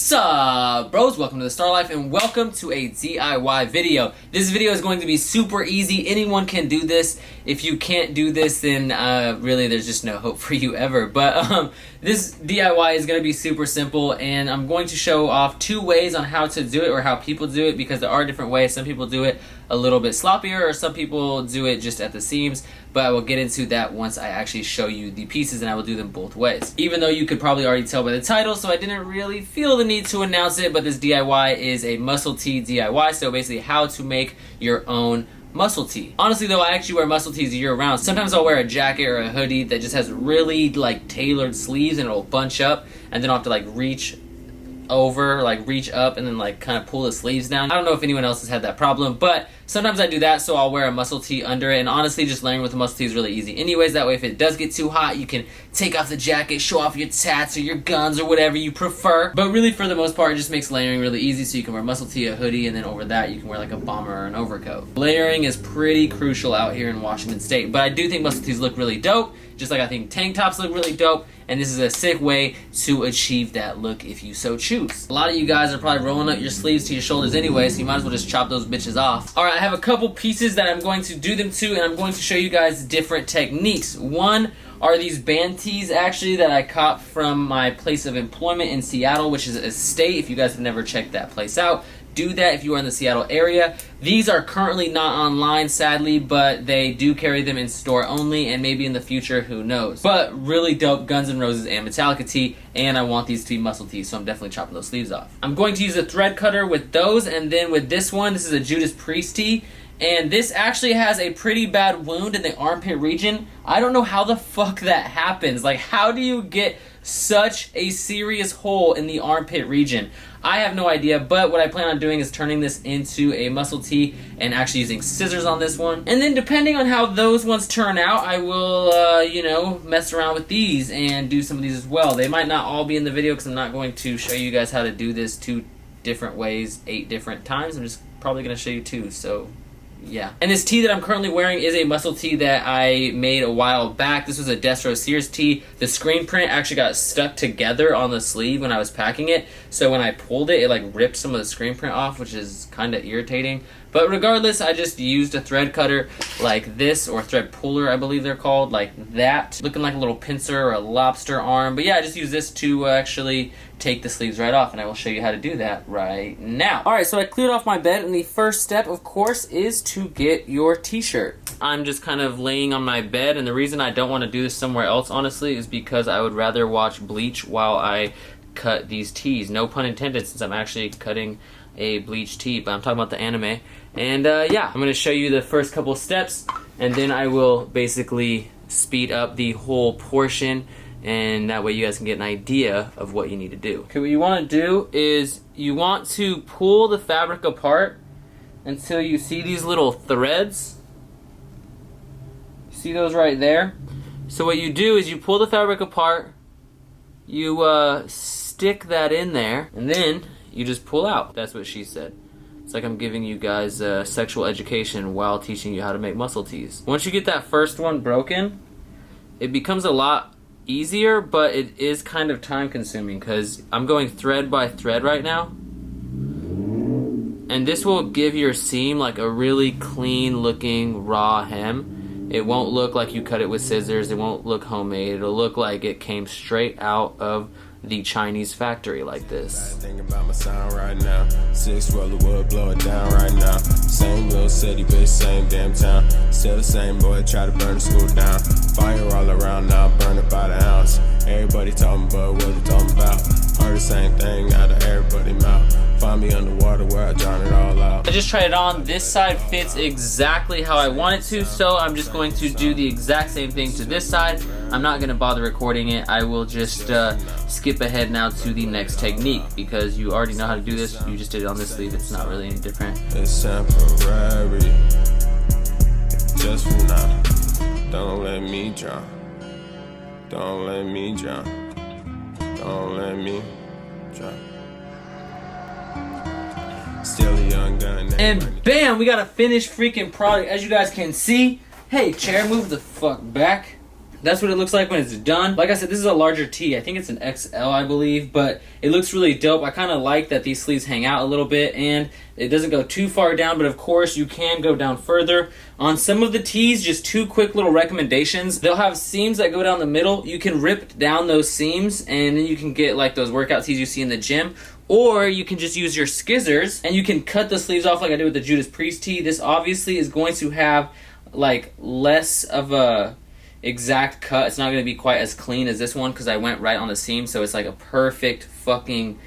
Sup bros, welcome to the Starr Life and welcome to a DIY video. This video is going to be super easy. Anyone can do this. If you can't do this, then really there's just no hope for you ever. But this DIY is going to be super simple, and I'm going to show off two ways on how to do it, or how people do it, because there are different ways. Some people do it a little bit sloppier, or some people do it just at the seams, but I will get into that once I actually show you the pieces, and I will do them both ways. Even though you could probably already tell by the title, so I didn't really feel the need to announce it, but this DIY is a muscle tee DIY, so basically how to make your own muscle tee. Honestly though, I actually wear muscle tees year round. Sometimes I'll wear a jacket or a hoodie that just has really like tailored sleeves and it'll bunch up, and then I'll have to like reach over, like reach up and then like kind of pull the sleeves down. I don't know if anyone else has had that problem, but sometimes I do that, so I'll wear a muscle tee under it, and honestly just layering with a muscle tee is really easy anyways. That way if it does get too hot, you can take off the jacket, show off your tats or your guns or whatever you prefer. But really for the most part, it just makes layering really easy, so you can wear a muscle tee, a hoodie, and then over that you can wear like a bomber or an overcoat. Layering is pretty crucial out here in Washington State, but I do think muscle tees look really dope, just like I think tank tops look really dope, and this is a sick way to achieve that look if you so choose. A lot of you guys are probably rolling up your sleeves to your shoulders anyway, so you might as well just chop those bitches off. Alright, I have a couple pieces that I'm going to do them to, and I'm going to show you guys different techniques. One are these band tees actually that I caught from my place of employment in Seattle, which is a state. If you guys have never checked that place out, do that if you are in the Seattle area. These are currently not online, sadly, but they do carry them in store only, and maybe in the future, who knows. But really dope Guns N' Roses and Metallica tee, and I want these to be muscle tees, so I'm definitely chopping those sleeves off. I'm going to use a thread cutter with those, and then with this one, this is a Judas Priest tee, and this actually has a pretty bad wound in the armpit region. I don't know how the fuck that happens. Like, how do you get such a serious hole in the armpit region? I have no idea, but what I plan on doing is turning this into a muscle tee and actually using scissors on this one. And then depending on how those ones turn out, I will, you know, mess around with these and do some of these as well. They might not all be in the video because I'm not going to show you guys how to do this 2 different ways, 8 different times. I'm just probably going to show you 2, so yeah. And this tee that I'm currently wearing is a muscle tee that I made a while back. This was a Destro Sears tee. The screen print actually got stuck together on the sleeve when I was packing it, so when I pulled it, it like ripped some of the screen print off, which is kind of irritating. But regardless, I just used a thread cutter like this, or thread puller I believe they're called, like that, looking like a little pincer or a lobster arm. But yeah, I just use this to actually take the sleeves right off, and I will show you how to do that right now. Alright, so I cleared off my bed, and the first step, of course, is to get your t-shirt. I'm just kind of laying on my bed, and the reason I don't want to do this somewhere else, honestly, is because I would rather watch Bleach while I cut these tees. No pun intended, since I'm actually cutting a Bleach tee, but I'm talking about the anime. And yeah, I'm going to show you the first couple steps, and then I will basically speed up the whole portion, and that way you guys can get an idea of what you need to do. Okay, what you want to do is you want to pull the fabric apart until you see these little threads. See those right there? So what you do is you pull the fabric apart, you stick that in there, and then you just pull out. That's what she said. It's like I'm giving you guys sexual education while teaching you how to make muscle tees. Once you get that first one broken, it becomes a lot easier, but it is kind of time consuming because I'm going thread by thread right now. And this will give your seam like a really clean looking raw hem. It won't look like you cut it with scissors. It won't look homemade. It'll look like it came straight out of the Chinese factory like this. Thinking about my sound right now. 6 roller wood, blow it down right now. Same little city, bitch, same damn town. Still the same boy, try to burn the school down. Fire all around now, burn it by the ounce. Everybody talking about what you talking about. Heard the same thing out of everybody's mouth. Find me underwater where I drown it all out. I just tried it on. This side fits exactly how I want it to, so I'm just going to do the exact same thing to this side. I'm not going to bother recording it. I will just skip ahead now to the next technique, because you already know how to do this. You just did it on this sleeve. It's not really any different. It's temporary, just for now. Don't let me drown. Don't let me drown. Don't let me drown. Still a young gun. And bam, we got a finished freaking product, as you guys can see. Hey, chair, move the fuck back. that's what it looks like when it's done. Like I said, this is a larger tee. I think it's an XL, I believe, but it looks really dope. I kind of like that these sleeves hang out a little bit and it doesn't go too far down, but of course you can go down further. On some of the tees, just 2 quick little recommendations. They'll have seams that go down the middle. You can rip down those seams and then you can get like those workout tees you see in the gym. Or you can just use your scissors and you can cut the sleeves off like I did with the Judas Priest tee. This obviously is going to have like less of a exact cut. It's not going to be quite as clean as this one because I went right on the seam, so it's like a perfect fucking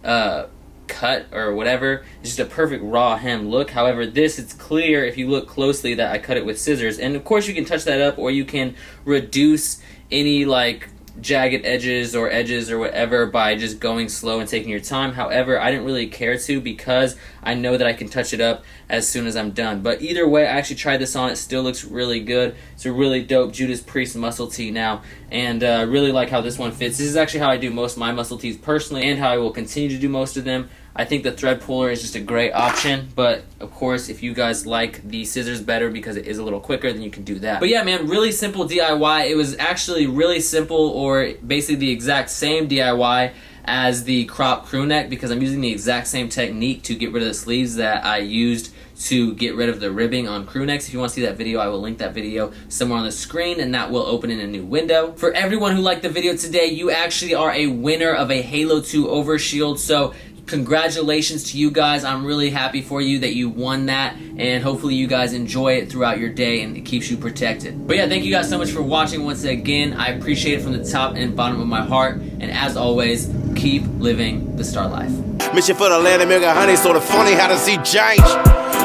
cut or whatever. It's just a perfect raw hem look. However, this, it's clear if you look closely that I cut it with scissors. And of course you can touch that up, or you can reduce any like jagged edges or whatever by just going slow and taking your time. However, I didn't really care to because I know that I can touch it up as soon as I'm done. But either way, I actually tried this on. It still looks really good. It's a really dope Judas Priest muscle tee now, and I really like how this one fits. This is actually how I do most of my muscle tees personally and how I will continue to do most of them. I think the thread puller is just a great option, but of course if you guys like the scissors better because it is a little quicker, then you can do that. But yeah, man, really simple DIY. It was actually really simple, or basically the exact same DIY as the crop crew neck, because I'm using the exact same technique to get rid of the sleeves that I used to get rid of the ribbing on crew necks. If you want to see that video, I will link that video somewhere on the screen, and that will open in a new window. For everyone who liked the video today, you actually are a winner of a Halo 2 overshield, so congratulations to you guys. I'm really happy for you that you won that, and hopefully you guys enjoy it throughout your day and it keeps you protected. But yeah, thank you guys so much for watching once again. I appreciate it from the top and bottom of my heart, and as always, keep living the Starr life. Mission for the land of milk and honey, so the funny how to see change.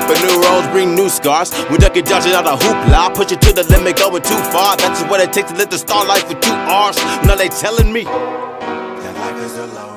But new roads bring new scars. We duck it, dodging out a hoopla, push it to the limit, going too far. That's what it takes to live the Starr life with 2 R's. Now they telling me that life is alone.